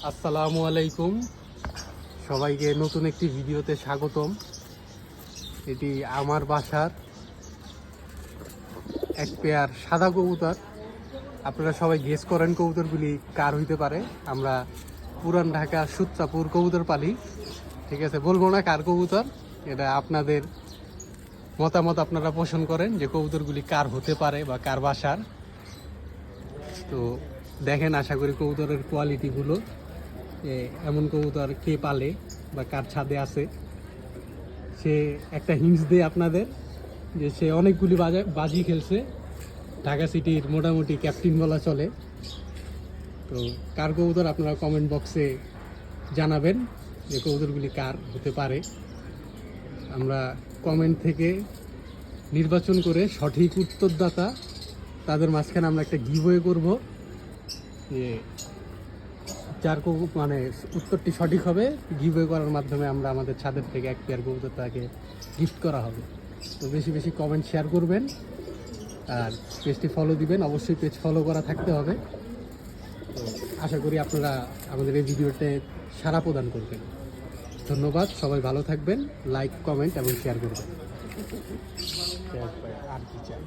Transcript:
আসসালামু আলাইকুম, সবাইকে নতুন একটি ভিডিওতে স্বাগতম। এটি আমার বাসার এক পেয়ার সাদা কবুতর। আপনারা সবাই গেস করেন কবুতরগুলি কার হইতে পারে। আমরা পুরান ঢাকা সূত্রাপুর কবুতর পালি, ঠিক আছে? বলবো না কার কবুতর, এটা আপনাদের মতামত আপনারা পোষণ করেন যে কবুতরগুলি কার হতে পারে বা কার বাসার। তো দেখেন, আশা করি কবুতরের কোয়ালিটিগুলো, এমন কবুতর কে পালে বা কার ছাদে আছে। সে একটা হিন্টস দেয় আপনাদের যে সে অনেকগুলি বাজি খেলছে, ঢাকা সিটির মোটামুটি ক্যাপ্টেন বলা চলে। তো কার কবুতর আপনারা কমেন্ট বক্সে জানাবেন যে কবুতরগুলি কার হতে পারে। আমরা কমেন্ট থেকে নির্বাচন করে সঠিক উত্তরদাতা তাদের মাঝখানে আমরা একটা গিভওয়ে করব, যে যার মানে উত্তরটি সঠিক হবে গিভওয়ে করার মাধ্যমে আমরা আমাদের ছাদের থেকে এক পেয়ার কবুতর তাকে গিফট করা হবে। তো বেশি বেশি কমেন্ট শেয়ার করবেন আর পেজটি ফলো দিবেন, অবশ্যই পেজ ফলো করা থাকতে হবে। তো আশা করি আপনারা আমাদের এই ভিডিওতে সাড়া প্রদান করবেন। ধন্যবাদ, সবাই ভালো থাকবেন, লাইক কমেন্ট এবং শেয়ার করবেন। আর কি চাই।